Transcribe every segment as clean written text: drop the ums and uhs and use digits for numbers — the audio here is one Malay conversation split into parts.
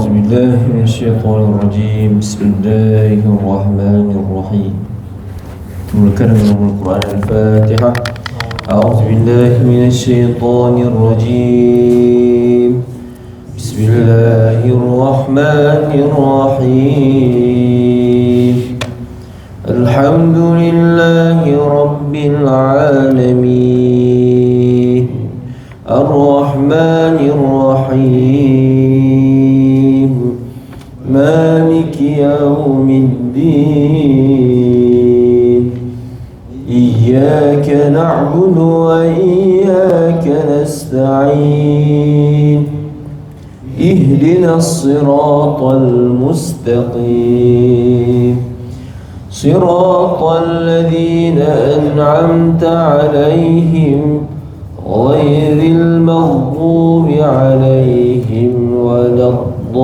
أعوذ بالله من الشيطان الرجيم. بسم الله الرحمن الرحيم. نتكلم من القرآن الفاتحة. أعوذ بالله من الشيطان الرجيم. بسم الله الرحمن الرحيم. الحمد لله رب العالمين الرحمن الرحيم مالك يوم الدين إياك نعبد وإياك نستعين اهدنا الصراط المستقيم صراط الذين أنعمت عليهم غير المغضوب عليهم ولا الضالين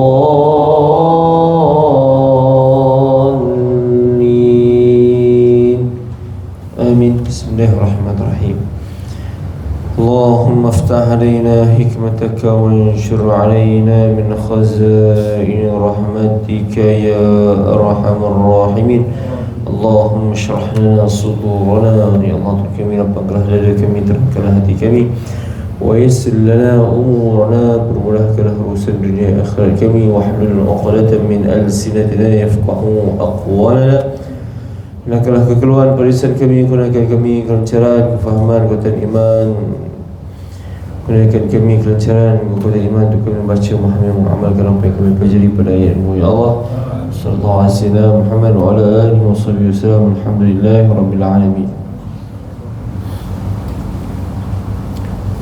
آمين. بسم الله الرحمن الرحيم. اللهم افتح علينا حكمتك وانشر علينا من خزائن رحمتك يا أرحم الراحمين. Allahumma syrah lana sudurana, ya Allah kami lapangkanlah dada kami, terangkanlah hati kami, wa yassir lana umurana, permudahkanlah urusan dunia akhirat kami, wa hlul 'uqdatan min alsinatina yafqahu aqwalana. Gunakanlah kekeluhan perisan kami, gunakan kami kelancaran, kefahaman, kekuatan iman, gunakan kami kelancaran, kekuatan iman untuk kami membaca, memahami, mengamalkan apa yang kami pelajari pada ayat-Mu ya Allah. Sallallahu alaihi wasallam Muhammad wa ala alihi washabbihi wasallam. Alhamdulillahi rabbil alamin.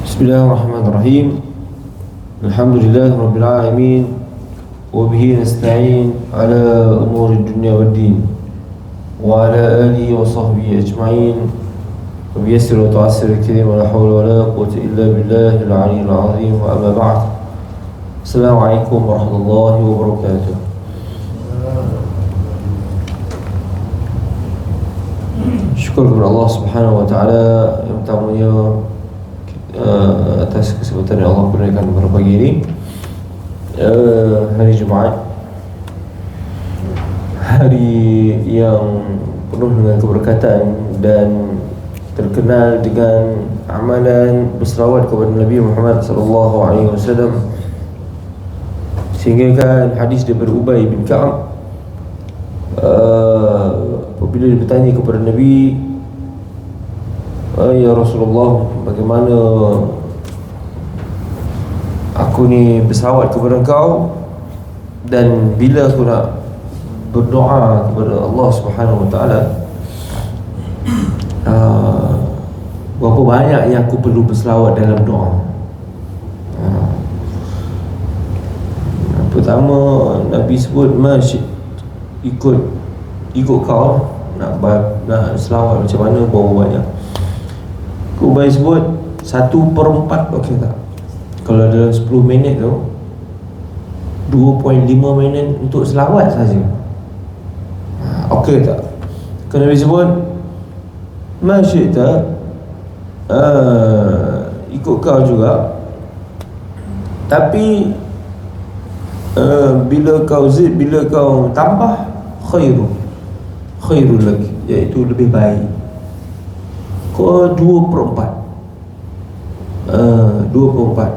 Bismillahirrahmanirrahim. Alhamdulillahi rabbil alamin wa bihi nasta'in ala umuri dunya waddin wa ala alihi wa sahbihi ajma'in. Wa biyassir wa tu'assir al-karim wa la hawla wa la quwwata illa billahi al-'aliyyil 'azim. Wa amma ba'd. Assalamualaikum warahmatullahi wabarakatuh. Syukur kepada Allah Subhanahu wa taala yang pertamanya atas kesempatan yang Allah berikan pada pagi ini, hari Jumaat, hari yang penuh dengan keberkatan dan terkenal dengan amalan berselawat kepada Nabi Muhammad sallallahu alaihi wasallam, sehingga kan hadis daripada Ubay bin Ka'ab apabila dia bertanya kepada Nabi, ya Rasulullah, bagaimana aku ni berselawat kepada engkau, dan bila aku nak berdoa kepada Allah Subhanahu wa taala, berapa banyak yang aku perlu berselawat dalam doa? Pertama, Nabi sebut ikut kau nak selawat macam mana, berapa banyak. Ubay sebut 1/4, okey tak? Kalau dalam 10 minit tu 2.5 minit untuk selawat saja, okey tak? Kalau Nabi sebut masyita, ikut kau juga, tapi bila kau tambah, khairul lagi, iaitu lebih baik. Kau 2/4, 2/4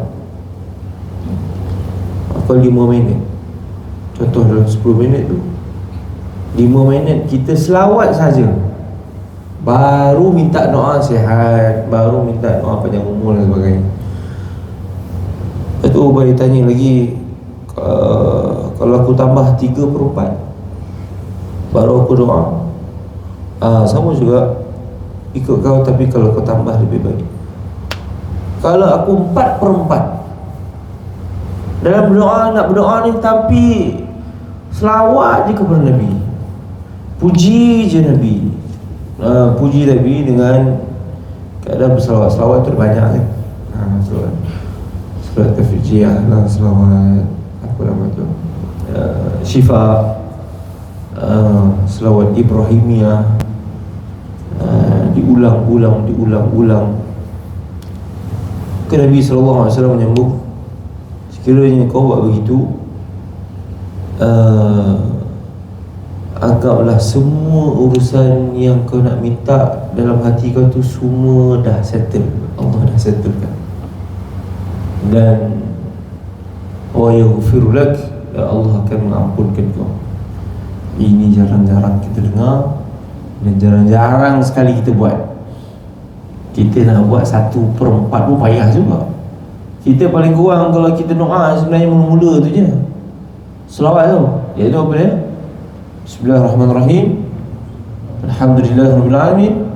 apa 5 minit. Contoh dalam 10 minit tu 5 minit kita selawat saja, baru minta doa sihat, baru minta doa panjang umur dan sebagainya. Lepas tu Ubay tanya lagi, kalau aku tambah 3/4 baru aku doa, sama juga ikut kau, tapi kalau kau tambah lebih baik. Kalau aku 4/4 dalam berdoa, nak berdoa ni tapi selawat je kepada Nabi, puji je Nabi, puji Nabi dengan keadaan berselawat. Selawat tu banyak kan, selawat tafijiyah lah, selawat apa nama tu, syifa, selawat Ibrahimiyah, diulang-ulang. Ke Nabi SAW menyambung, sekiranya kau buat begitu, anggaplah semua urusan yang kau nak minta dalam hati kau tu semua dah settle. Allah dah settlekan. Dan wa yaghfiru lak, Allah akan mengampunkan kau. Ini jarang-jarang kita dengar dan jarang-jarang sekali kita buat. Kita nak buat 1/4 pun payah juga. Kita paling kurang kalau kita doa sebenarnya mula-mula tu je, selawat tu, iaitu apa dia? Bismillahirrahmanirrahim, Alhamdulillahirabbil alamin,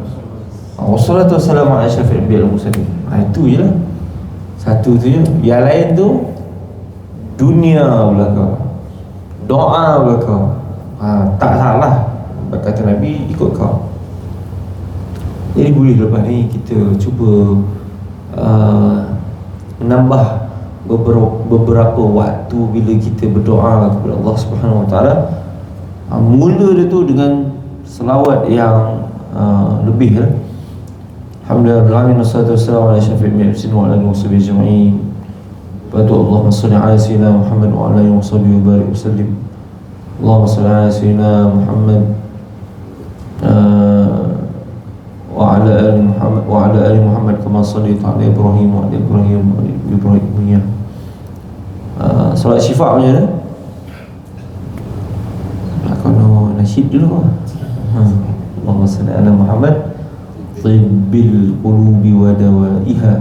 wassalatu wassalamu ala asyrafil anbiya'i wal mursalin. Itu je lah. Satu tu je. Yang lain tu dunia belakang, doa belakang. Tak salah kata Nabi, ikut kau. Jadi boleh lepas ni kita cuba menambah beberapa waktu bila kita berdoa kepada Allah Subhanahu Wa Taala. Mula dia tu dengan selawat yang lebih lah. Alhamdulillah, wassalatu wassalamu ala syafi'il mu'minin wa ala alihi washabihi ajma'in. Allahumma shalli ala sayyidina Muhammad wa ala alihi washabihi wa barik wasallim. Allahumma shalli ala sayyidina Muhammad wa ala ali Muhammad kama shallaita ala Ibrahim wa ala Ibrahim wa ala Ibrahim. Salat syifa macam mana? Kalau nasyid dulu lah. Allahumma salli ala Muhammad tibbil qulubi wa dawaiha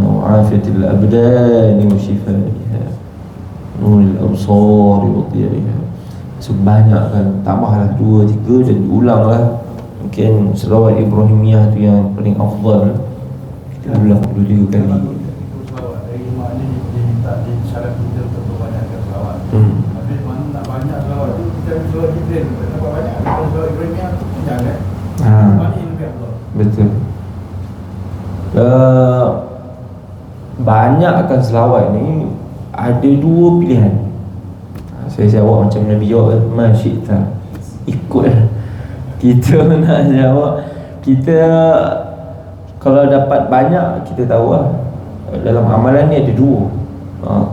wa afiyatil abdani wa shifaiha nuril absari wa diyaiha. Sebanyak kan, tambahlah 2, 3 dan diulanglah. Mungkin selawat Ibrahimiyah tu yang paling afdal, kita ulang 2-3 kali. Selawat dari makna dia minta dia syarat kita untuk banyakkan selawat. Habis mana nak banyak selawat tu kita selawat Jibril. Kenapa banyak? Kalau selawat Ibrahimiyah tu panjang kan? Mana ini lebih afdal? Betul. Banyakkan selawat ni ada 2 pilihan. Saya jawab macam Nabi jawab, masyita, ikutlah. Kita nak jawab, kita kalau dapat banyak, kita tahu lah dalam amalan ni ada 2,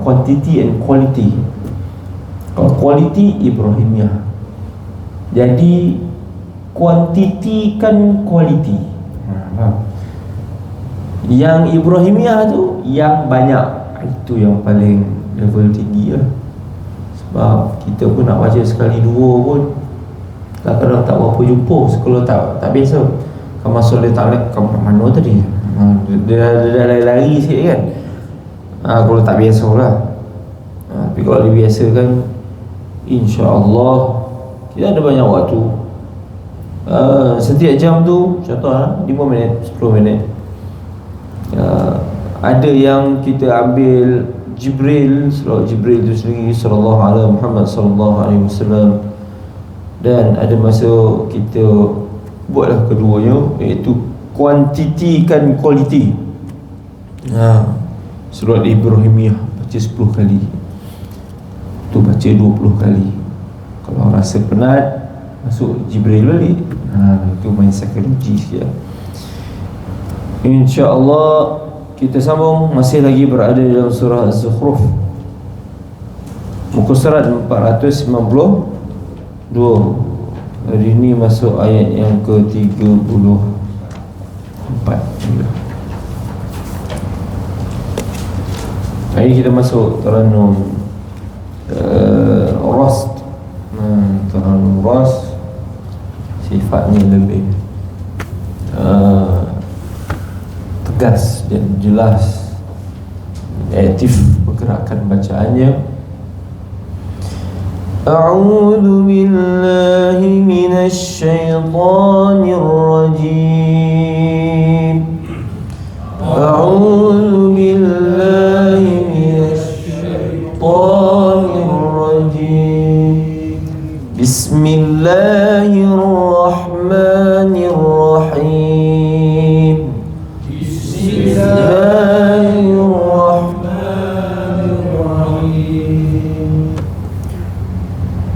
quantity and quality. Kalau quality, Ibrahimiyah. Jadi quantity kan quality. Yang Ibrahimiyah tu yang banyak, itu yang paling level tinggi lah. Sebab kita pun nak baca sekali 2 pun kadang-kadang tak berapa jumpa. Kalau tak biasa, kamu solat ta'ala kamu mana tadi, dia lari-lari sikit kan. Kalau tak biasa lah. Tapi kalau dia biasa kan, insya-Allah kita ada banyak waktu. Setiap jam tu contoh 5 minit, 10 minit. Ada yang kita ambil Jibril, selawat Jibril tu sendiri sallallahu alaihi Muhammad sallallahu alaihi wasallam, dan ada masa kita buatlah keduanya, iaitu kuantiti kan quality. Surah Ibrahimiyah baca 10 kali, tu baca 20 kali. Kalau rasa penat, masuk Jibril balik. Itu main psikologi sikit. InsyaAllah kita sambung, masih lagi berada dalam surah Az-Zukhruf, muka surat 492. Hari ini masuk ayat yang ke-34. Hari ini kita masuk Tarannum Rast. Tarannum Rast sifatnya lebih tegas dan jelas, aktif pergerakan bacaannya. A'udzu billahi minasy syaithanir rajim. A'udzu billahi minasy syaithanir rajim. Bismillahirrahmanirrahim.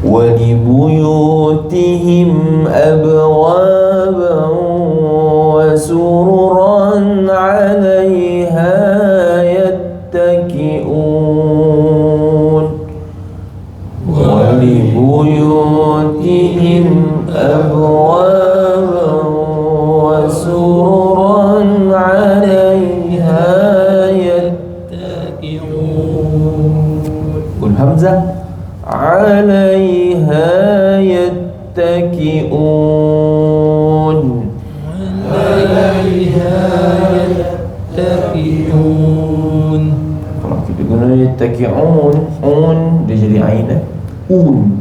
وَلِبُيُوتِهِمْ أَبْوَابًا وَسُرُرًا عَلَيْهَا يَتَّكِئُونَ hamzah. Alaiha yattaki'un. Alaiha yattaki'un. Kalau kita guna yattaki'un, dia jadi ain un.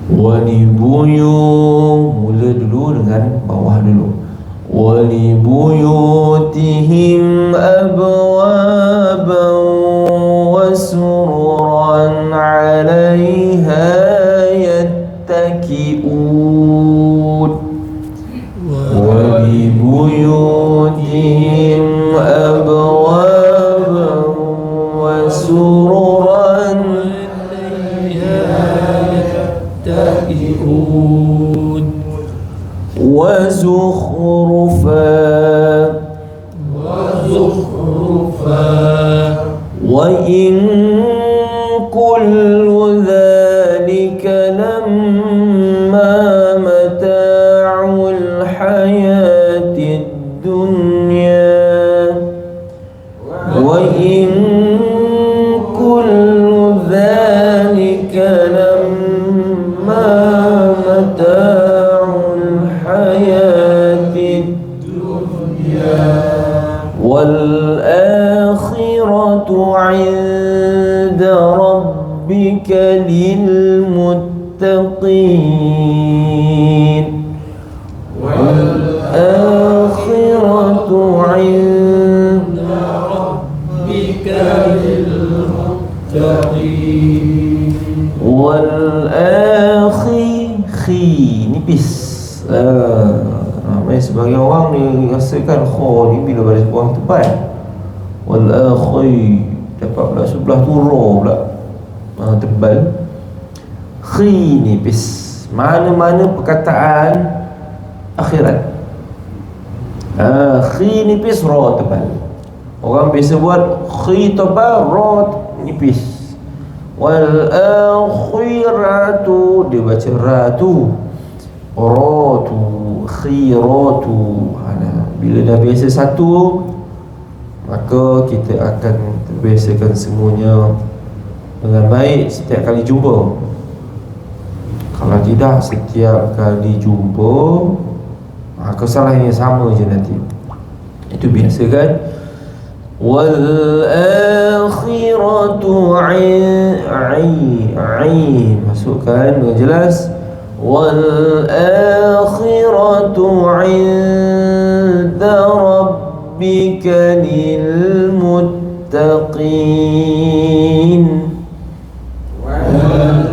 Walibuyum, mula dulu dengan bawah dulu. Walibuyutihim abwaban wa sururan 'alaiha yattaki'un. Walibuyutihim abwaban wa sururan 'alaiha yattaki'un. Wa zukhrufa wa in kullu dhalika lamma mata'ul hayatid dunya wa in kullu dhalika lamma mata'ul hayatid dunya wal akhiratu 'inda rabbika lil muttaqin. Wal akhiratu 'inda rabbika lil muttaqin. Wal akhi nipis. Sebagai orang ni rasakan kha ni bila baris bawah tepat. Wal akhi dapat pula sebelah tu ra pula tebal. Khi nipis, mana-mana perkataan akhirat. Khi nipis, ra tebal. Orang biasa buat khi tebal, ra nipis. Wal akhiratu, dia baca ra tu, ra tu, khiratu. Bila dah biasa satu, maka kita akan terbiasakan semuanya dengan baik setiap kali jumpa. Kalau tidak, setiap kali jumpa kesalahannya sama je nanti. Itu biasa kan. Wal akhiratu 'ain, masukkan dengan jelas. Wal akhiratu 'inda rabbika lil muttaqin. Wal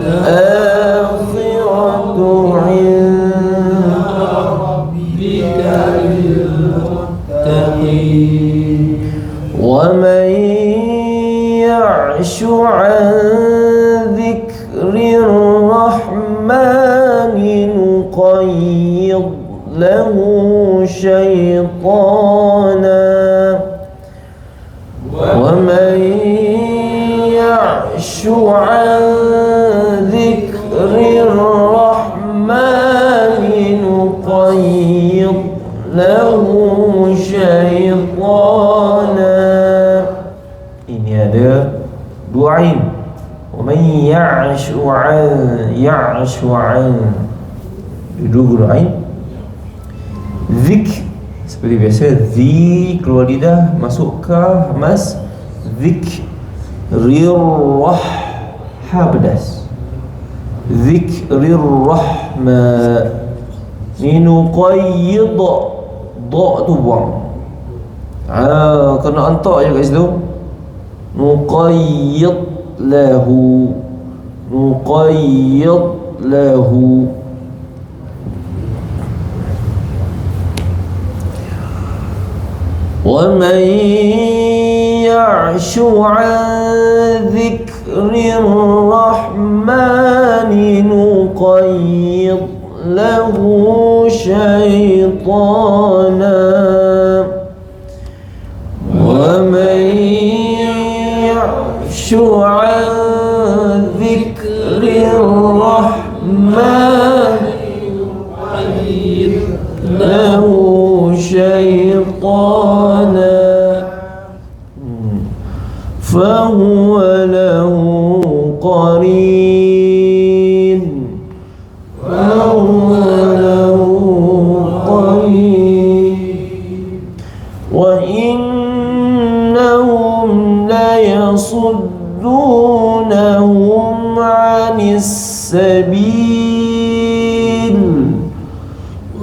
akhiratu 'inda rabbika lil muttaqin. Wa man ya'shu 'an dhikrir rahmani nuqayyid lahu shaytana. Wa man ya'shu 'an dhikrir rahmani nuqayyid lahu shaytana. Ini ada dua ain. Wa man ya'shu 'an, dua ain. Zik seperti biasa, zi keluar lidah, masuk ka mas. Zik rirrah, ha pedas. Zik rirrahma. Ninu qayyid, da tu buang. Kena antak je kat situ. Nuqayyid lahu, nuqayyid lahu. Wa man ya'shu 'an dhikrir rahmani nuqayyid lahu shaytana. Wa man ya'shu 'an dhikrir rahmani nuqayyid lahu shaytana fahuwa له قرين فهو له قرين وإنهم ليصدونهم عن السبيل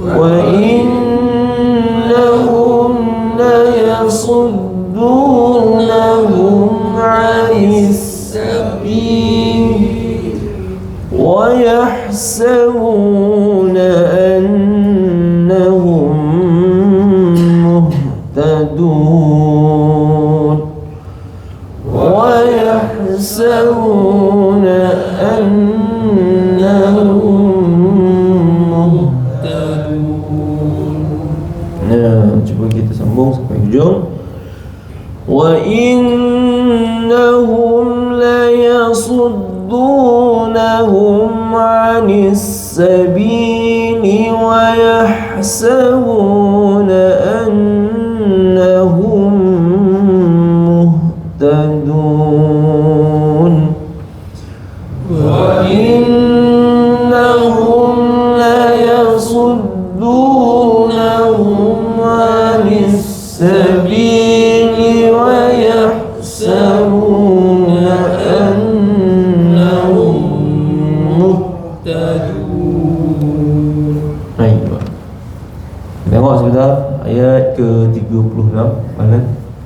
وإنهم ليصدونهم عن السبيل ويحسبون أنهم مهتدون ويحسبون أنهم مهتدون. Cuba kita sambung sampai hujung. وَإِنَّهُمْ لَيَصُدُّونَهُمْ عَنِ السَّبِيلِ وَيَحْسَبُونَ أَنَّهُمْ مُهْتَدُونَ وَإِنَّهُمْ لَيَصُدُّونَهُمْ عَنِ السَّبِيلِ وَيَحْسَبُونَ أَنَّهُمْ مُهْتَدُونَ. Baik. Tengok sebentar ayat ke-36 mana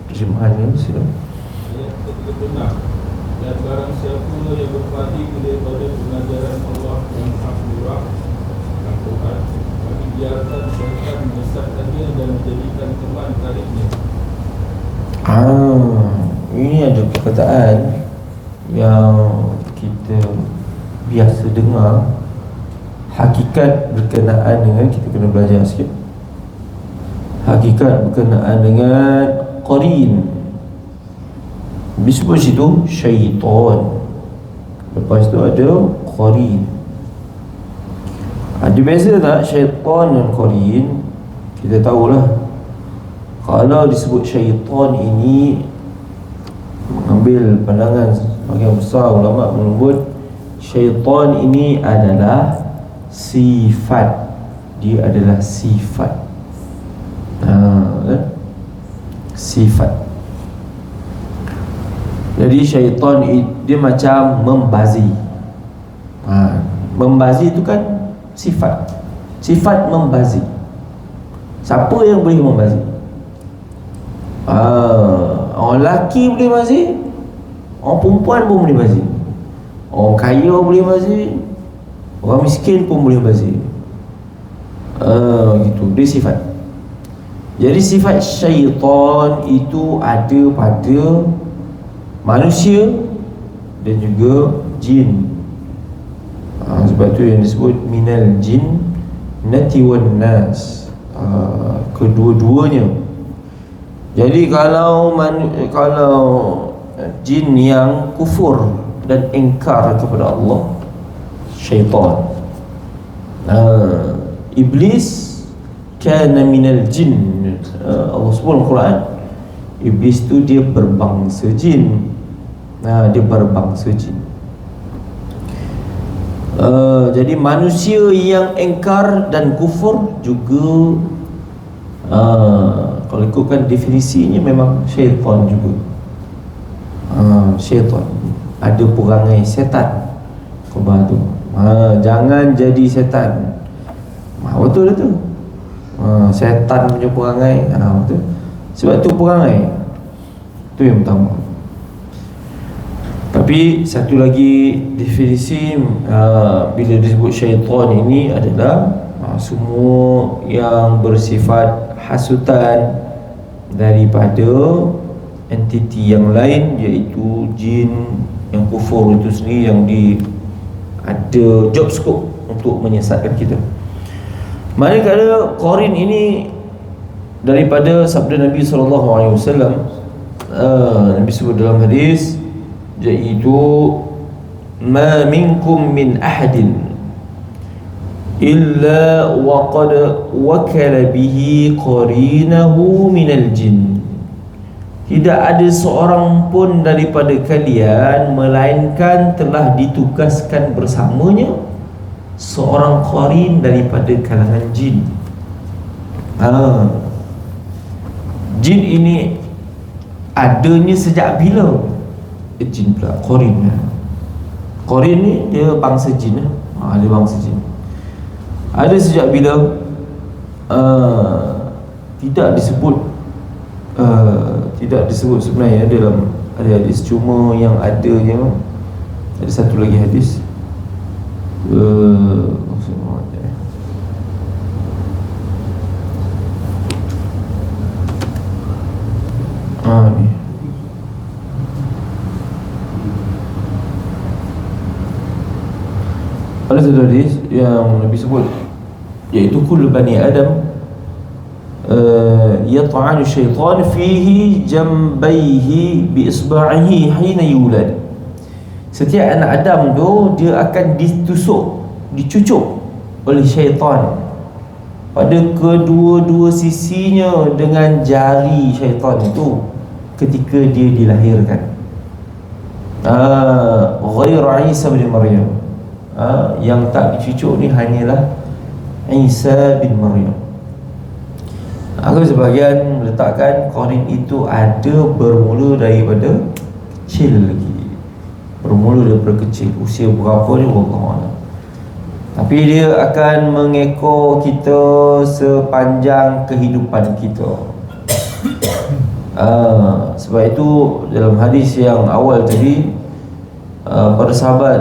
terjemahannya sila. Ayat ke-36. Dan barang siapa yang berpaling daripada pengajaran Allah yang hak murah Al-Quran, maka biarkan syaitan menyesatkannya dan menjadikan teman tariknya. Ini ada perkataan yang kita biasa dengar. Hakikat berkenaan dengan, kita kena belajar sikit. Hakikat berkenaan dengan qarin. Disebut situ syaitan. Lepas tu ada qarin. Ada beza tak syaitan dan qarin? Kita tahulah, kalau disebut syaitan ini, mengambil pandangan sebagian besar ulama menyebut syaitan ini adalah sifat. Dia adalah sifat. Sifat. Jadi syaitan dia macam membazir. Membazir itu kan sifat. Sifat membazir. Siapa yang boleh membazir? Orang lelaki boleh bazir, orang perempuan pun boleh bazir, orang kaya boleh bazir, orang miskin pun boleh bazir. Gitu, dia sifat. Jadi sifat syaitan itu ada pada manusia dan juga jin. Sebab tu yang disebut minal jin nati wan nas. Kedua-duanya. Jadi kalau jin yang kufur dan ingkar kepada Allah, syaitan. Iblis kana minal jin. Allah sebut dalam Quran, iblis tu dia berbangsa jin. Dia berbangsa jin. Jadi manusia yang ingkar dan kufur juga, kalau ikutkan definisinya memang syaitan juga. Syaitan, ada perangai setan khabar tu. Jangan jadi setan. Betul tu. Setan punya perangai, betul. Sebab tu perangai tu yang pertama. Tapi satu lagi definisi bila disebut syaitan ini adalah semua yang bersifat hasutan daripada entiti yang lain, iaitu jin yang kufur itu sendiri, yang ada job scope untuk menyesatkan kita. Manakala qarin ini daripada sabda Nabi SAW. Nabi sebut dalam hadis, iaitu ma minkum min ahadin illa waqad wakala bihi qarinahu minal jin tidak ada seorang pun daripada kalian melainkan telah ditugaskan bersamanya seorang qarin daripada kalangan jin. Jin ini adanya sejak bila? Jin pula, qarin. Qarin ni dia bangsa jin. Dia bangsa jin. Ada sejak bila? Tidak disebut sebenarnya dalam hadis, cuma yang adanya ada satu lagi hadis ni ada satu hadis yang Nabi sebut, iaitu kullu bani Adam yat'anu syaitan fihi jambaihi bi isba'ihi hina yulad. Setiap anak Adam tu dia akan dicucuk oleh syaitan pada kedua-dua sisinya dengan jari syaitan itu ketika dia dilahirkan. Ghair Isa bin Maryam. Yang tak dicucuk ni hanyalah Isa bin Maryam. Sebahagian meletakkan qarin itu ada bermula daripada kecil lagi, bermula daripada kecil, usia berapa ni wallahu. Tapi dia akan mengekor kita sepanjang kehidupan kita. Sebab itu dalam hadis yang awal tadi, para sahabat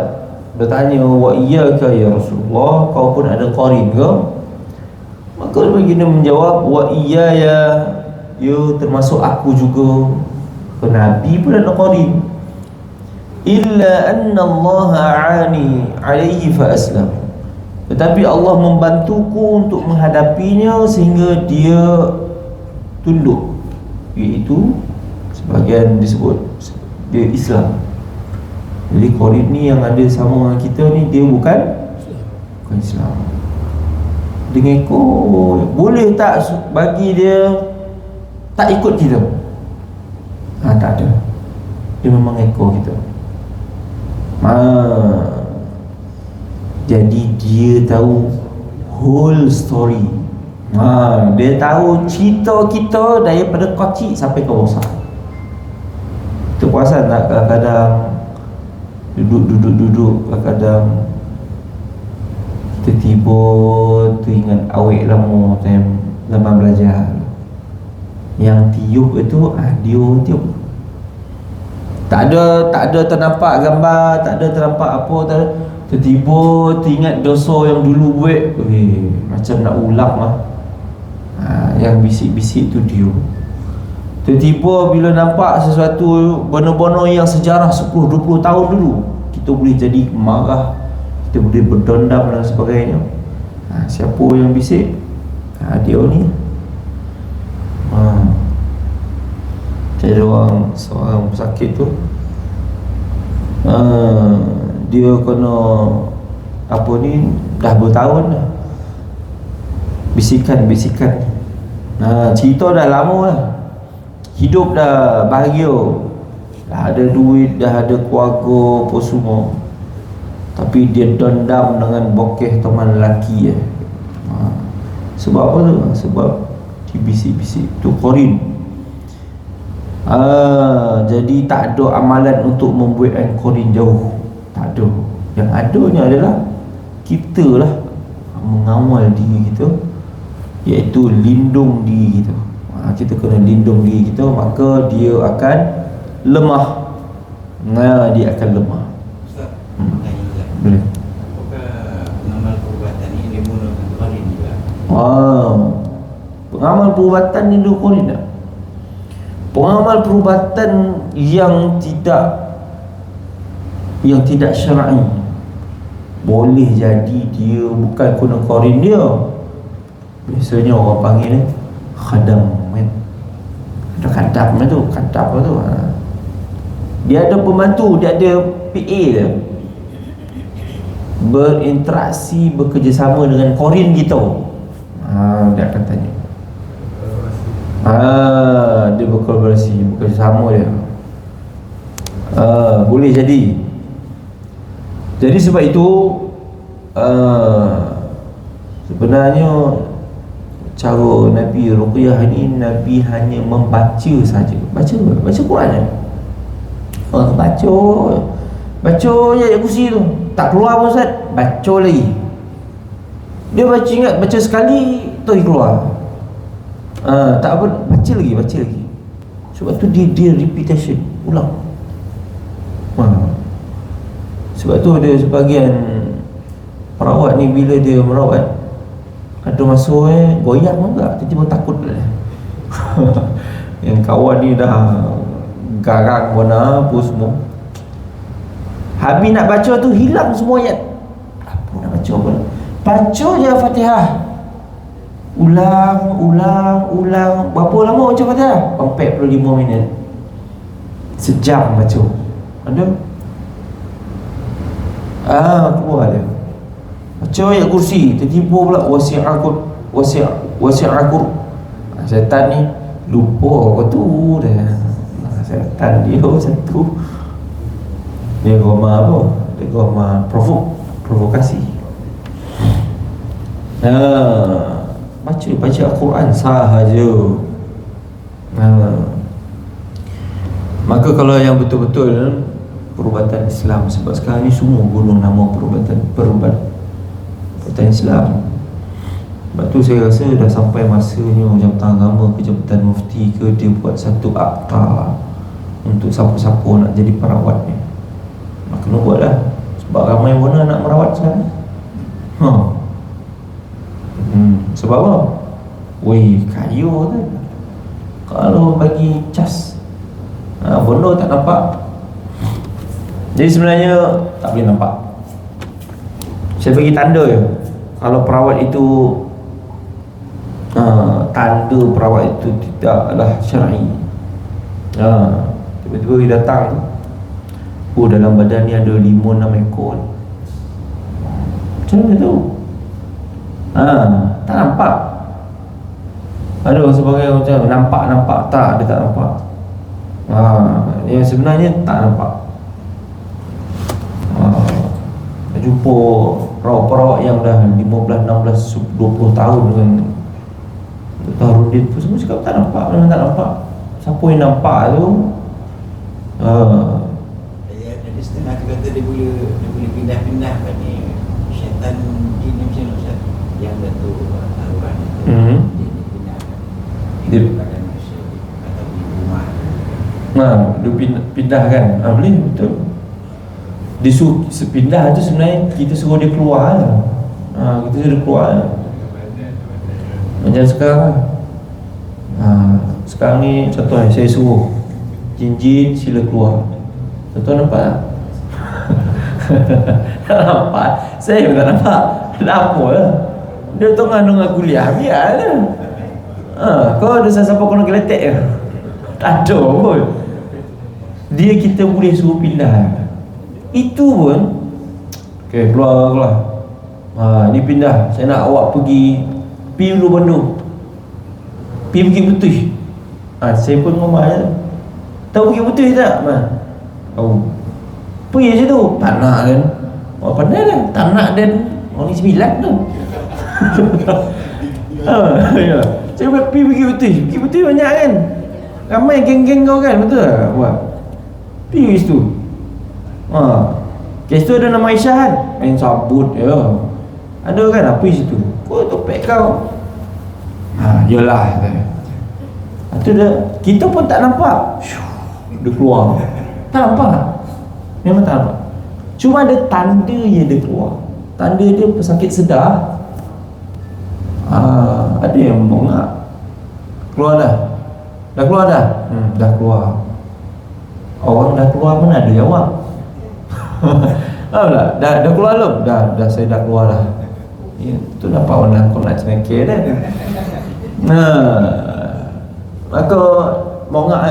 bertanya, wa iyyaka ya Rasulullah, kau pun ada qarin ke? Maka baginda menjawab, wa iyaya, ya termasuk aku juga. Nabi pun ada qarin. Illa anna Allah a'ani alaihi fa aslam. Tetapi Allah membantuku untuk menghadapinya sehingga dia tunduk, iaitu sebahagian disebut dia Islam. Jadi qarin ni yang ada sama dengan kita ni, dia bukan Islam. Dia ikut, boleh tak bagi dia tak ikut kita? Tak ada. Dia memang ikut kita. Jadi dia tahu whole story. Dia tahu cerita kita daripada kecil sampai ke besar. Itu perasan tak kadang-kadang duduk kadang-kadang tiba-tiba teringat awet lama zaman belajar. Yang tiup itu dia tiup. Tak ada ternampak gambar, tak ada ternampak apa, tiba-tiba teringat dosa yang dulu buat. Macam nak ulang lah. Yang bisik-bisik tu dia. Tiba-tiba bila nampak sesuatu benar-benar yang sejarah 10-20 tahun dulu, kita boleh jadi marah, kita boleh berdendam dan sebagainya. Siapa yang bisik? Dia ni. Ada seorang pesakit tu, dia kena apa ni, dah bertahun dah bisikan. Cerita dah lama lah, hidup dah bahagia, dah ada duit, dah ada keluarga apa semua, tapi dia dendam dengan bokeh teman lelaki. Sebab apa tu? Sebab dibisik-bisik. Tu qarin. Jadi tak ada amalan untuk membuatkan qarin jauh. Tak ada. Yang adanya adalah kita lah mengawal diri kita, iaitu lindung diri kita. Kita kena lindung diri kita, maka dia akan lemah. Dia akan lemah. Ustaz, boleh. Apakah pengamal perubatan ini dia menggunakan qarin juga? Pengamal perubatan ni dulu qarin tak? Pengamal perubatan yang tidak syar'i boleh jadi dia bukan guna qarin dia. Biasanya orang panggil ni khadam kan. Ada khadam tu, dia ada pembantu, dia ada PA dia, berinteraksi, bekerjasama dengan qarin kita. Dia akan tanya, Dia berkolaborasi, bekerjasama dia. Boleh jadi. Jadi sebab itu sebenarnya cara Nabi Ruqyah ni, Nabi hanya membaca saja. Baca Quran je. Baca je ayat kursi tu. Tak keluar pun Ustaz, baca lagi. Dia baca, ingat baca sekali terus keluar. Tak apa, baca lagi. Sebab tu dia repetition, ulang. Sebab tu ada sebahagian perawat ni, bila dia merawat, ada masa goyang juga, tiba-tiba takut lah. Yang kawan ni dah garang pun apa semua. Habis nak baca tu hilang semua ayat. Apa nak baca apa? Baca je Fatihah. Ulang. Berapa lama baca Fatihah? 45 minit. Sejam baca. Ada? Keluar dia. Baca ayat kursi, tiba-tiba pula wasi'akur. Syaitan ni lupa apa tu dah. Syaitan dia satu. Dia goma apa? Dia goma provokasi. Baca Al-Quran sahaja. Maka kalau yang betul-betul perubatan Islam, sebab sekarang ni semua guna nama perubatan Islam. Sebab tu saya rasa dah sampai masanya Jabatan Agama ke Jabatan Mufti ke, dia buat satu akta untuk siapa-siapa nak jadi perawat ni. Kena buat lah. Sebab ramai mana nak merawat sekarang. Sebab apa? Kayu tu kalau bagi cas, benda tak nampak. Jadi sebenarnya tak boleh nampak. Saya bagi tanda je. Kalau perawat itu tanda perawat itu tidaklah syar'i. Tiba-tiba dia datang tu, dalam badan ni ada 5-6 ekor. Macam mana tu? Tak nampak. Ada sebagai macam nampak. Tak, dia tak nampak. Yang sebenarnya tak nampak. Jumpa perawat-perawat yang dah 15, 16, 20 tahun dengan Dr. Harudin tu, semua cakap tak nampak. Memang tak nampak. Siapa yang nampak tu Ada setengah tu kata dia boleh pindah-pindah kan ni. Syaitan jin macam mana Ustaz? Yang Datuk Arwah ni dia dipindahkan. Dia badan manusia atau di rumah. Dia pindah kan. Boleh, betul. Dia sepindah tu sebenarnya kita suruh dia keluar lah. Kita suruh dia keluar lah. Macam sekarang sekarang ni contoh saya suruh jin-jin sila keluar. Contoh nampak tak? Tak nampak. Saya pun tak nampak. Kenapa lah? Dia tengah kuliah, biar lah. Kau ada siapa kena geletek ke? Tak ada pun. Dia kita boleh suruh pindah. Itu pun keluar. Ni pindah. Saya nak awak pergi dulu Bandung. Pergi Putih. Saya pun ngomong je. Tahu pergi Putih tak? Tahu. Pergi je tu. Tak nak kan. Pandai lah. Tak nak dan orang ni 9 tu. Ya. Saya pergi Putih. Pergi Putih banyak kan. Ramai geng-geng kau kan. Betul tak? Pergi situ. Kes tu ada nama Aisyah kan. Main sabut je. Ada kan apa situ. Kau topek kau. Yelah. Itu dah. Kita pun tak nampak. Dia keluar. Tak nampak. Memang tak nampak. Cuma ada tanda yang dia keluar. Tanda dia pesakit sedar. Ada yang bongak. Keluar dah. Dah keluar dah? Dah keluar. Orang dah keluar mana ada jawab. Dah keluar belum? Dah saya dah keluar dah. Itu nampak orang kau nak cenekir dah. Maka bongak.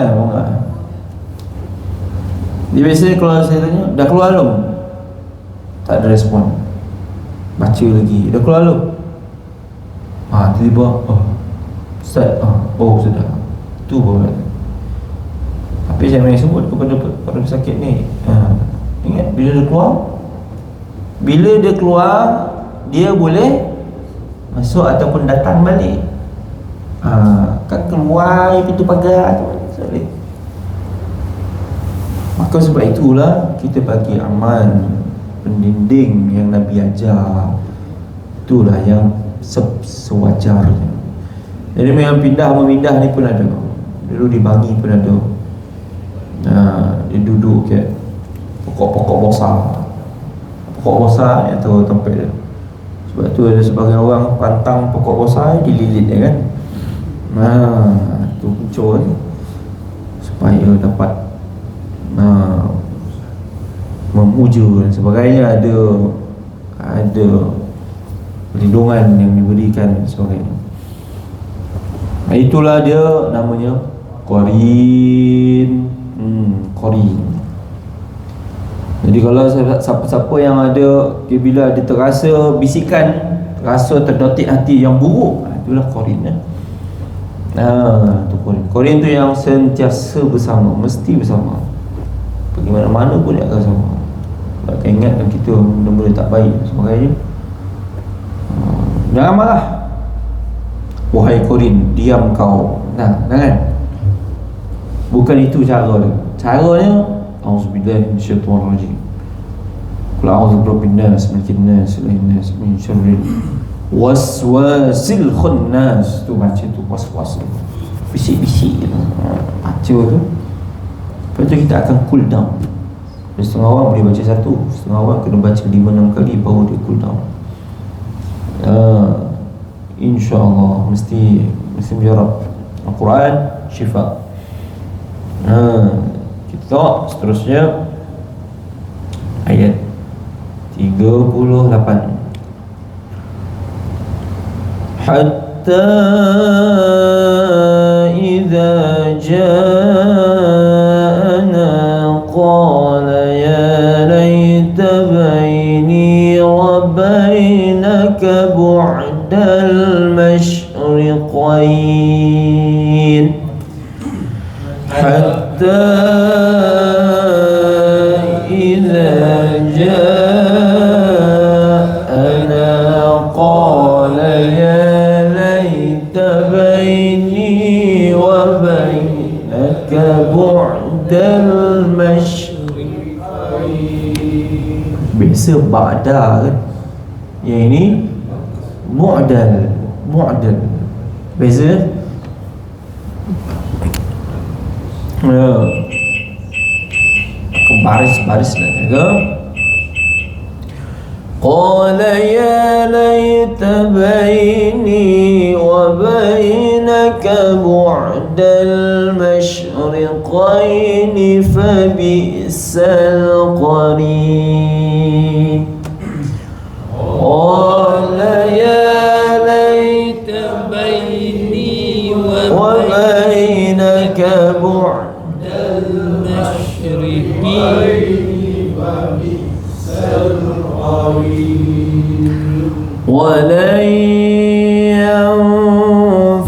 Dia biasanya kalau saya tanya, dah keluar belum? Tak ada respon. Baca lagi, dah keluar belum? Tiba-tiba Ustaz, oh sudah, tu boleh. Tapi jangan main sebut kepada pesakit ni. Ingat bila dia keluar, dia boleh masuk ataupun datang balik. Kan keluar pintu pagar tu boleh. Maka sebab itulah kita bagi amal pendinding yang Nabi ajar. Itulah yang sewajarnya. Jadi memang memindah ni pun ada. Dulu dibagi pun ada. Dia duduk ke pokok-pokok bonsai yang tahu tempat dia. Sebab tu ada sebagian orang pantang pokok bonsai, dililit dia kan. Tu pucuk ni supaya dapat memuja dan sebagainya, ada perlindungan yang diberikan dan sebagainya. Itulah dia namanya qarin. Qarin. Jadi kalau siapa-siapa yang ada, bila dia terasa bisikan, rasa terdotik hati yang buruk, itulah qarin. Tu qarin. Qarin tu yang sentiasa bersama, mesti bersama. Pergi mana-mana pun dia akan sama. Akan ingatkan kita benda-benda tak baik sebagainya. Jangan marah, wahai qarin, diam kau. Jangan. Bukan itu cara dia. Caranya auzubillahi minasyaitonir rajim. Qul a'udzu birabbin nas, malikin nas, ilahin nas, min syarril waswasil khannas. Tu baca tu waswas tu. Bisik-bisik tu. Baca tu. Lepas tu kita akan cool down. Setengah orang boleh baca satu, setengah orang kena baca 5-6 kali baru dia cool down. InsyaAllah mesti menjarab Al-Quran syifa. Kita tengok seterusnya ayat 38. Hatta idza ja'ana qala ya laita baini wa bainaka bu'dal masyriqain. Hatta idza ja'ana qala ya laita baini wa bainaka bu'dal masyriqain. Biasa ba'da kan, yang ini mu'dal. Beza baris nak jaga. Qala ya laita baini wa bainaka bu'dal masyriqain fa bi'sal qarin. Qala ya laita baini wa bainaka bu'dal ولن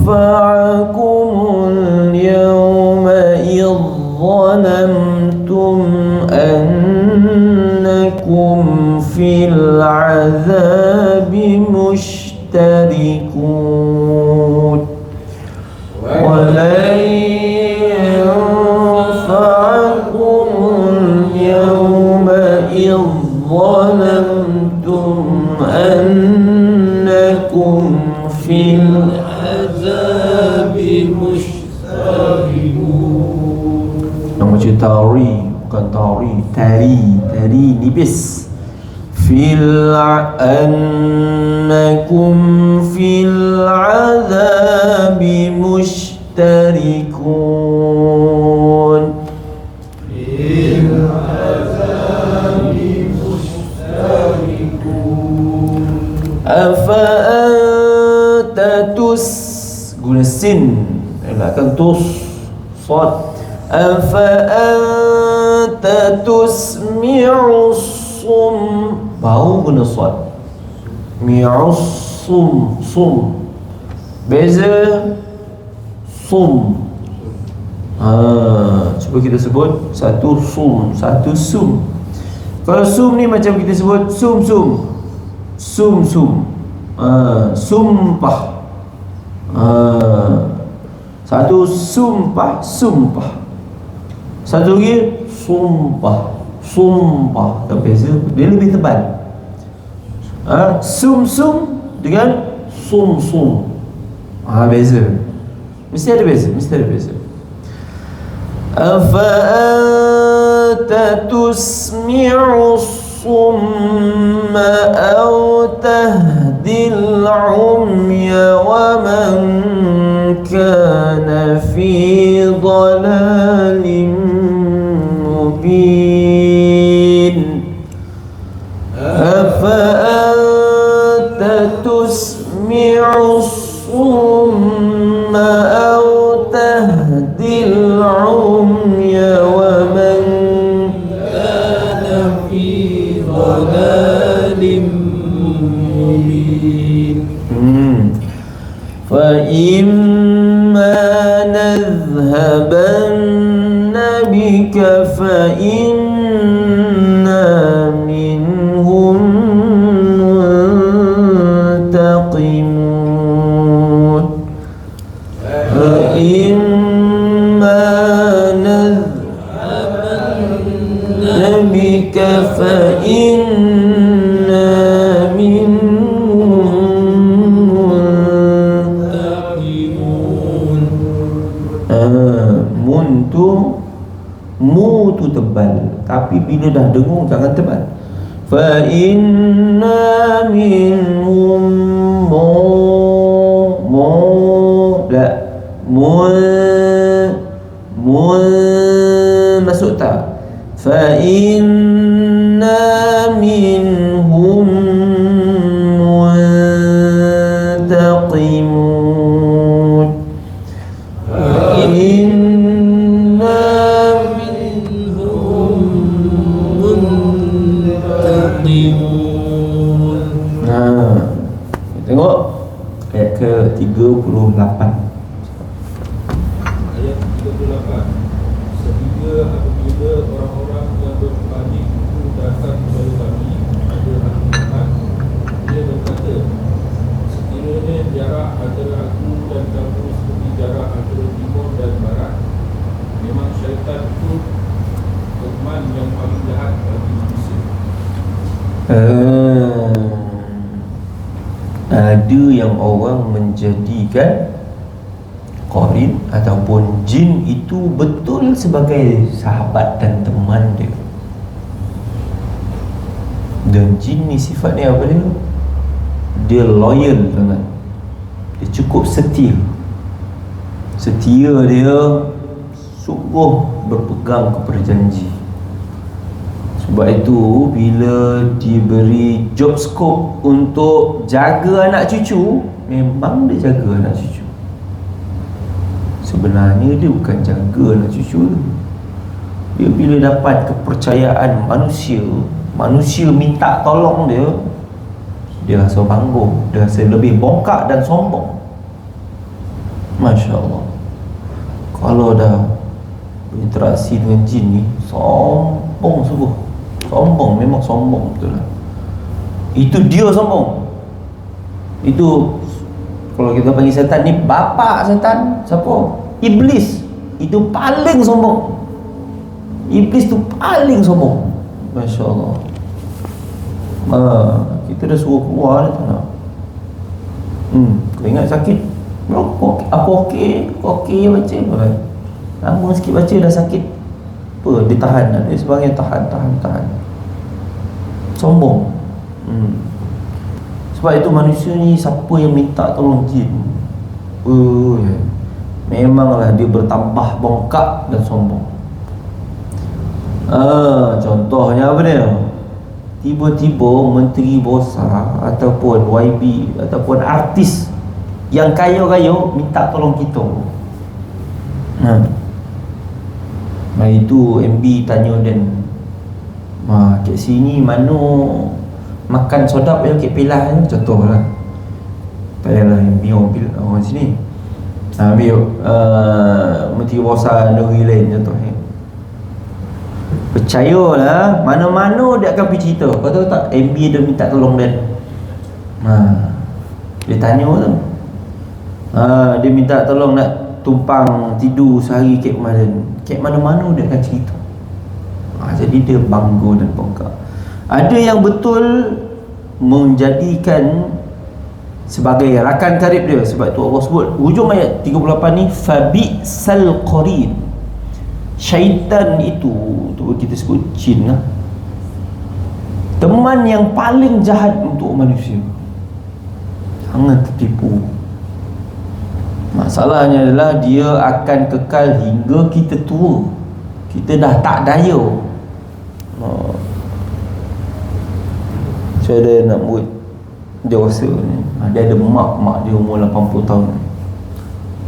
ينفعكم اليوم إذ ظلمتم أنكم في العذاب مشتركون. ولن ينفعكم اليوم إذ ظلمتم أنكم في العذاب مشتركون. Nama cerita tari, bukan tari nipis. أنكم في العذاب مشتركون. أفأنت guna sin, elakkan tus sad. أفأنت تسمع الصم, baru guna sad. Mi'us sum. Beza Sum. Cuba kita sebut. Satu sum, satu sum. Kalau sum ni macam kita sebut sum-sum. Sum-sum. Sumpah. Satu sumpah, sumpah. Satu lagi sumpah. Sumpah. Tak beza. Dia lebih tebal. Sum-sum dengan sum-sum. Beza. Mesti ada beza. Mesti ada beza. Afa'anta tusmi'u summa aw tahdil umya wa man kana fi dhalalin mubin. Afa'anta tusmi'u summa aw tahdil umya wa man kana fi dhalalin mubin. Fa imma nadhhabanna bika fa inna minhum muntaqimun. Fa imma nadhhabanna bika fa inna minhum muntaqimun. Mun tu, mu tu tebal, tapi bila dah dengung jangan tebal. Fa inna minhum la masuk tak? Fa inna minhum muntaqimun. Fa inna minhum muntaqimun. Tengok ayat ke-38. Ayat 38. Sehingga apabila orang-orang yang berpaling itu datang kepada kami, ada Al-Quran, dia berkata, sekiranya jarak antara aku dan kamu seperti jarak antara timur dan barat, memang syaitan itu teman yang paling jahat bagi manusia. Ada yang orang menjadikan qarin ataupun jin itu betul sebagai sahabat dan teman dia. Dan jin ni sifat dia apa dia? Dia loyal sangat. Dia cukup setia. Setia dia sungguh berpegang kepada janji. Sebab itu bila diberi job scope untuk jaga anak cucu, memang dia jaga anak cucu. Sebenarnya dia bukan jaga anak cucu tu. Dia bila dapat kepercayaan manusia, manusia minta tolong dia, dia rasa bangga, dia rasa lebih bongkak dan sombong. Masya Allah. Kalau dah berinteraksi dengan jin ni, sombong sungguh. Sombong, memang sombong betul lah. Itu dia sombong. Itu kalau kita panggil setan ni bapa setan, siapa? Iblis. Itu paling sombong. Iblis tu paling sombong. Masya Allah. Kita dah suruh keluar dah tak nak. Kau ingat sakit? Apa okey? Okey baca. Lama sikit baca dah sakit. Apa? Dia tahan. Dia sebagai tahan. Sombong. Sebab itu manusia ni, siapa yang minta tolong jin, memanglah dia bertambah bongkak dan sombong. Contohnya apa dia? Tiba-tiba menteri besar ataupun YB ataupun artis yang kaya-kaya minta tolong kita. Itu MB tanya dan kat sini mana makan sodap yang kat Pelah ni, contohlah. Tak payahlah MB orang sini. Ambil Menteri Besar negeri lain contohnya. Percayalah, mana-mana dia akan pergi cerita. Kau tahu tak, MB dia minta tolong dia. Dia tanya tu. Dia minta tolong nak tumpang tidur sehari kek kemarin. Kek mana-mana dia akan cerita. Jadi dia bangga dan bangga. Ada yang betul menjadikan sebagai rakan karib dia. Sebab tu Allah sebut hujung ayat 38 ni, fabi'sal qarin. Syaitan itu kita sebut jin lah, teman yang paling jahat untuk manusia. Jangan tertipu. Masalahnya adalah dia akan kekal hingga kita tua. Kita dah tak daya. Saya ada nak buat dewasa ni, dia ada mak dia umur 80 tahun,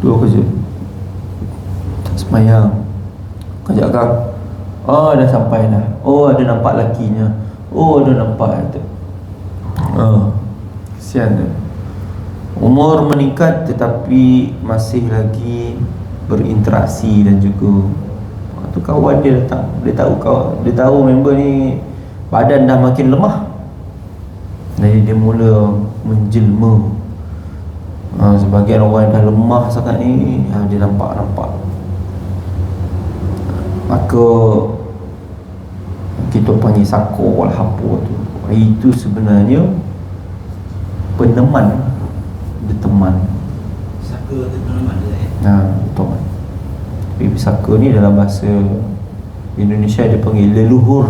dua kerja, tak semayang. Kajak kau, dah sampai dah. Ada nampak lakinya. Ada nampak tu. Kesian dia. Umur meningkat tetapi masih lagi berinteraksi dan juga tu kawan dia datang. Dia tahu member ni badan dah makin lemah. Jadi dia mula menjelma. Sebagian orang dah lemah sangat ni, dia nampak. Maka kita panggil sako wal hapo tu. Itu sebenarnya peneman. Dia teman. Saka tu peneman dia. Teman. Tapi saka ni dalam bahasa Indonesia dia panggil leluhur.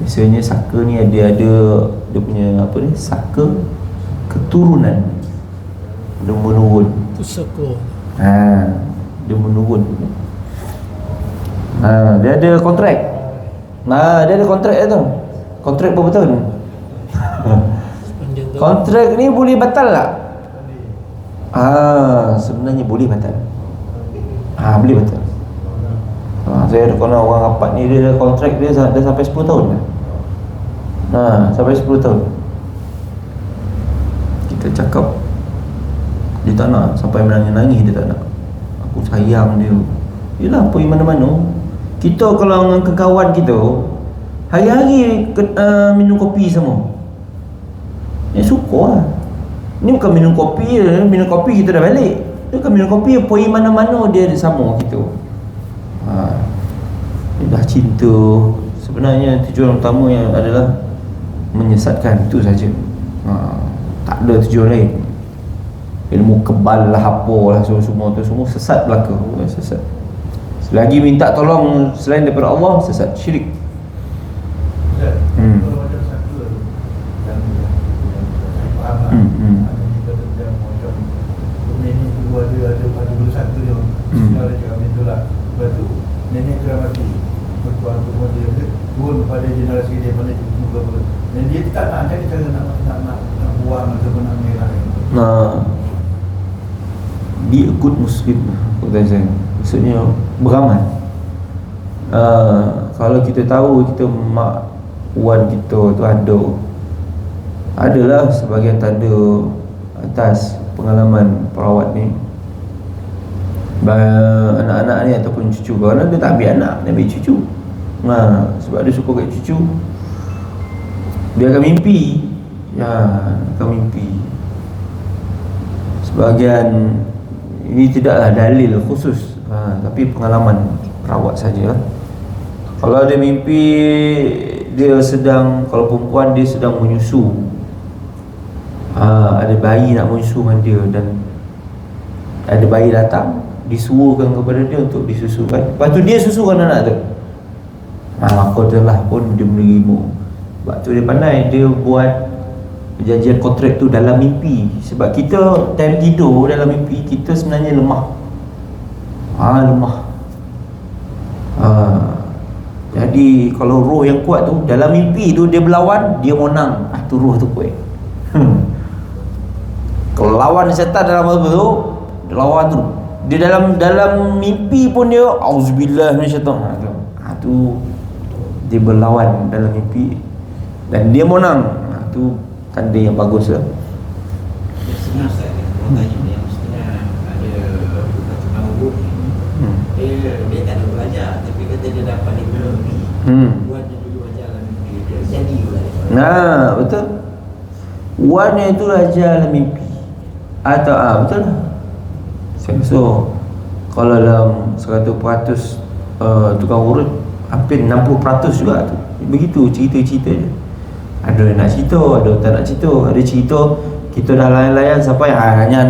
Biasanya saka ni dia punya apa ni? Saka keturunan. Dia menurun. Tu saka. Dia menurun. Dia ada kontrak. Dia ada kontrak tu. Kontrak berapa tahun? Kontrak ni boleh batal tak? Sebenarnya boleh batal. Boleh batal. Saya ada kawan orang rapat ni, dia ada kontrak dia dah sampai 10 tahun kan? Sampai 10 tahun. Kita cakap dia tak nak, sampai menangis-nangis dia tak nak. Aku sayang dia. Yelah, pergi mana-mana. Kita kalau dengan kawan kita hari-hari minum kopi sama, suka lah. Ni bukan minum kopi je. Minum kopi kita dah balik. Dia bukan minum kopi, pergi mana-mana dia ada sama kita. Dia dah cinta. Sebenarnya tujuan utama yang adalah menyesatkan, itu saja. Tak ada tujuan lain. Ilmu kebal lah, apa lah, semua tu semua sesat belaka. Sesat. Selagi minta tolong selain daripada Allah, sesat, syirik. Kalau macam satu tu yang saya faham lah, ada macam nenek tu ada dulu satu dia ada cakap macam tu lah. Lepas tu nenek tu dah mati, bertuan tu dia turun pada generasi dia mana muka pun, dan dia tak nak cari cara nak buang ataupun nak merah. Be a good Muslim, maksudnya beramal. Kalau kita tahu kita mak wan kita tu adalah sebagian tanda atas pengalaman perawat ni, anak-anak ni ataupun cucu. Kerana dia tak ambil anak, dia ambil cucu. Sebab dia suka kat cucu, dia akan mimpi. Akan mimpi. Sebagian ini tidaklah dalil khusus, tapi pengalaman perawat saja. Kalau dia mimpi dia sedang, kalau perempuan dia sedang menyusu, ada bayi nak menyusu dengan dia, dan ada bayi datang, disuruhkan kepada dia untuk disusukan. Lepas tu dia susukan anak tu. Maka telah pun dia menerima. Sebab tu dia pandai, dia buat perjanjian kontrak tu dalam mimpi. Sebab kita time tidur dalam mimpi, kita sebenarnya lemah. Lemah. Jadi kalau roh yang kuat tu dalam mimpi tu dia berlawan, dia menang. Tu roh tu kuat. Kalau lawan setan dalam apa tu, dia lawan tu. Dia dalam mimpi pun dia auzubillah minasyaitan. Tu dia berlawan dalam mimpi dan dia menang. Tu tanda yang bagus lah. Sebenarnya saya tanya dia mestinya ada Dia tak ada belajar, tapi kata dia dapat ekonomi. Buatnya dulu ajar dalam mimpi, dia jadi pula. Nah, betul. Warna itu raja dalam mimpi. Atau betul lah. So kalau dalam 100% tukang urut, hampir 60% juga tu. Begitu cerita-cerita je. Ada yang nak cerita, ada yang tak nak cerita. Ada cerita kita dah layan-layan sampai hanya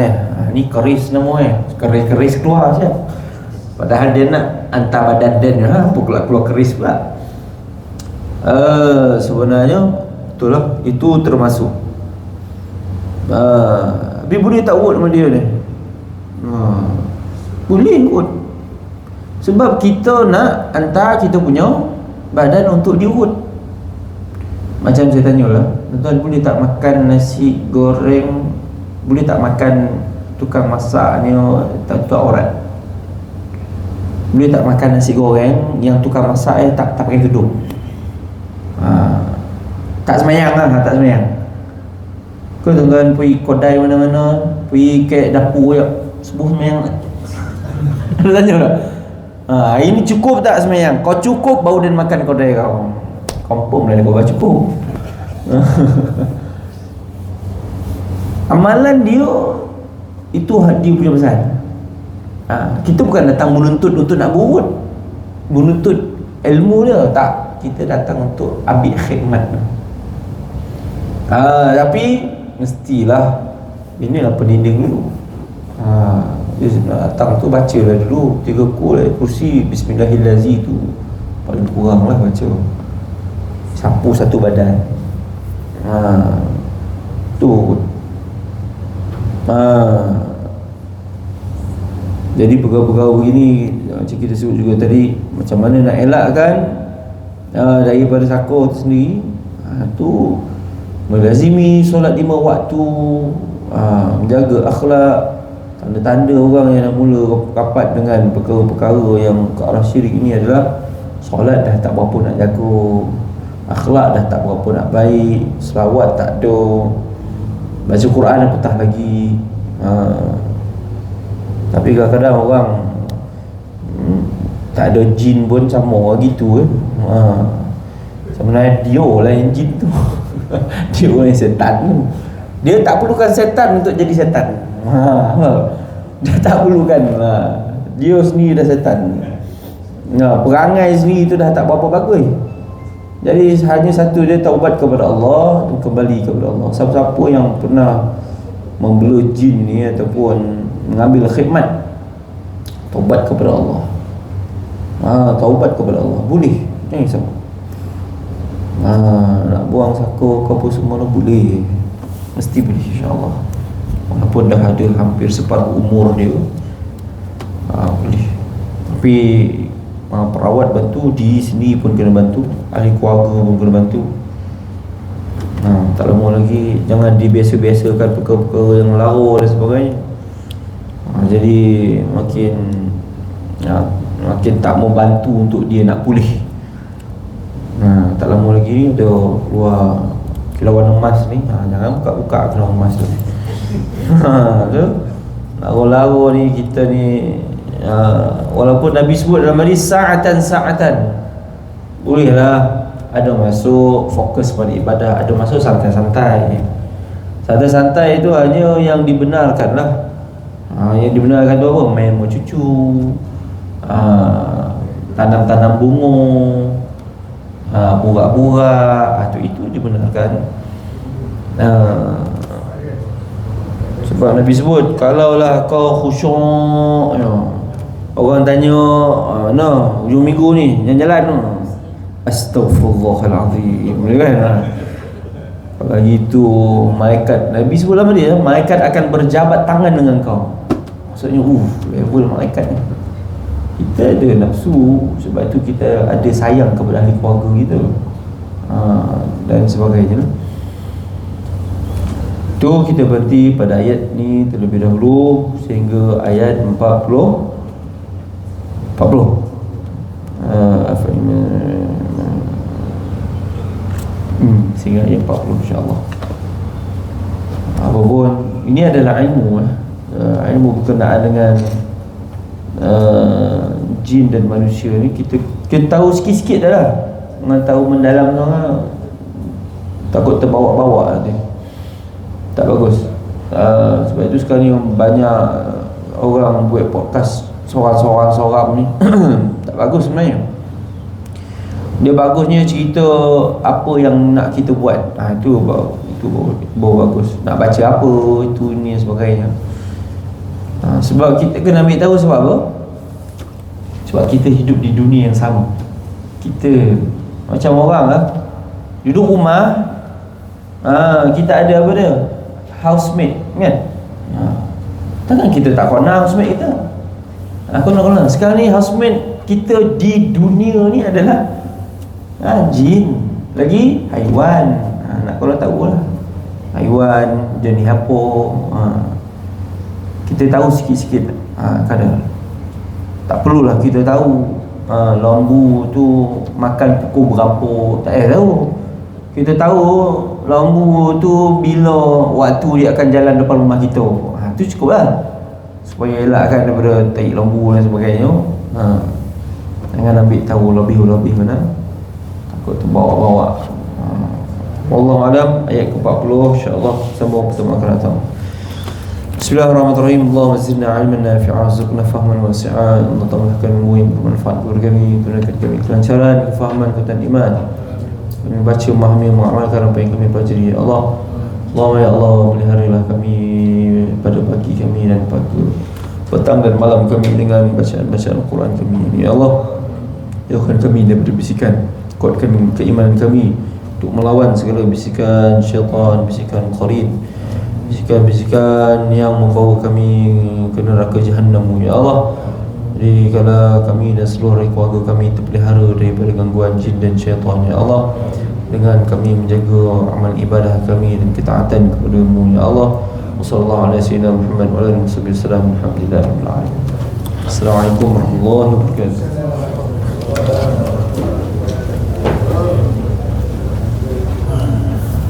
ni keris nama keris keluar saja. Padahal dia nak hantar badan dan apa keluar keris pula. Sebenarnya betul lah, itu termasuk. Tapi boleh tak urut sama dia ni? Boleh urut. Sebab kita nak hantar kita punya badan untuk diurut. Macam saya tanyalah, tuan boleh tak makan nasi goreng, boleh tak makan tukang masak ni tak aurat? Boleh tak makan nasi goreng yang tukang masak tak pakai tudung? Tak semayang lah, tak semayang. Kau tuan pergi kedai mana-mana, pergi ke dapur je, subuh semayang. Ada tanya tak? Ini cukup tak semayang? Kau cukup baru dia makan kedai kau. Confirm lah kau baca cukup. Amalan dia itu dia punya pesan. Kita bukan datang menuntut untuk nak berurut, menuntut ilmu dia, tak. Kita datang untuk ambil khidmat. Tapi mestilah inilah pendinding dulu. Dia datang tu baca lah dulu 3 kursi Bismillahirrahmanirrahim tu paling kurang lah baca. Sapu satu badan. Tu. Jadi perkara-perkara begini macam kita sebut juga tadi, macam mana nak elakkan daripada sakur tu sendiri. Tu melazimi solat 5 waktu, menjaga akhlak. Tanda-tanda orang yang nak mula rapat dengan perkara-perkara yang ke arah syirik ini adalah solat dah tak berapa nak jaga, akhlak dah tak berapa nak baik, selawat tak ada, baca Quran apatah lagi. Tapi kadang-kadang orang tak ada jin pun sama gitu sebenarnya dia lah yang jin tu. Dia orang yang setan tu. Dia tak perlukan setan untuk jadi setan. Dia tak perlukan. Dia sendiri dah setan. Perangai sendiri tu dah tak berapa bagus. Jadi hanya satu, dia taubat kepada Allah dan kembali kepada Allah. Siapa-siapa yang pernah membela jin ni ataupun mengambil khidmat, taubat kepada Allah. Taubat kepada Allah boleh. Jangan sama. Nak buang sakur ke apa semua boleh. Mesti boleh insya-Allah. Walaupun dah ada hampir separuh umur dia, boleh. Tapi perawat bantu, diri sendiri pun kena bantu, ahli keluarga pun kena bantu. Tak lama lagi jangan dibiasa-biasakan perkara-perkara yang lara dan sebagainya. Jadi makin tak mau bantu untuk dia nak pulih. Tak lama lagi ada keluar kilauan emas ni. Jangan buka-buka kilauan emas tu. Tu lara-lara ni kita ni. Walaupun Nabi sebut dalam hadis sa'atan bolehlah, ada masuk fokus pada ibadah, ada masuk santai-santai. Santai-santai itu hanya yang dibenarkan lah. Yang dibenarkan tu apa? Main sama cucu, tanam-tanam bunga, burak-burak, itu dibenarkan. Sebab Nabi sebut, kalaulah kau khusyuk, orang tanya, hujung minggu ni jalan-jalan, astaghfirullahalazim, kan? Kalau gitu malaikat, Nabi sebut lama dia, malaikat akan berjabat tangan dengan kau. Maksudnya level malaikat ni. Kita ada nafsu, sebab tu kita ada sayang kepada ahli keluarga kita, dan sebagainya. Tu kita berhenti pada ayat ni terlebih dahulu sehingga ayat 40. Sehingga ayat 40 insya-Allah. Apapun ini adalah ilmu, ilmu berkenaan dengan jin dan manusia ni kita tahu sikit-sikit dah lah. Dengan tahu mendalam tu lah, takut terbawa-bawa nanti. Tak bagus. Sebab itu sekarang ni banyak orang buat podcast seorang-seorang ni tak bagus sebenarnya. Dia bagusnya cerita apa yang nak kita buat. Itu baru bagus. Nak baca apa, itu ni sebagainya. Sebab kita kena ambil tahu sebab apa? Sebab kita hidup di dunia yang sama. Kita macam orang lah, duduk rumah, kita ada apa dia? Housemate kan? Takkan kita tak kenal housemate kita? Kenal. Sekarang ni housemate kita di dunia ni adalah jin, lagi haiwan. Nak kalau tahu lah haiwan jenis apa, kita tahu sikit-sikit. Kadang tak perlulah kita tahu lembu tu makan pukul berapa, tak payah tahu. Kita tahu lembu tu bila waktu dia akan jalan depan rumah kita. Tu cukup lah, supaya elakkan daripada tarik lembu dan sebagainya. Jangan ambil tahu lebih mana, takut terbawa-bawa. Wallahualam. Ayat ke-40 insya-Allah sambung pertemuan akan datang. Bismillahirrahmanirrahim. Allahumma zidna ilman nafi'an, warzuqna fahman wasi'an. Allah tambahkan ilmu yang bermanfaat kepada kami, berikan kami kelancaran, kefahaman, kekuatan iman. Kami baca, memahami, mengamalkan apa yang kami pelajari. Ya Allah, Allahumma ya Allah, peliharalah kami pada pagi kami dan pada petang dan malam kami dengan bacaan-bacaan Al-Quran kami. Ya Allah, jauhkan kami daripada bisikan, kuatkan keimanan kami untuk melawan segala bisikan syaitan, bisikan qarin, bisikan-bisikan yang membawa kami ke neraka Jahannam. Ya Allah, jadikanlah kami dan seluruh keluarga kami terpelihara daripada gangguan jin dan syaitan. Ya Allah, dengan kami menjaga amal ibadah kami dan ketaatan kepada-Mu. Ya Allah, sallallahu alaihi wasallam Muhammad wa alihi wasallam. Alhamdulillah. Assalamualaikum warahmatullahi wabarakatuh.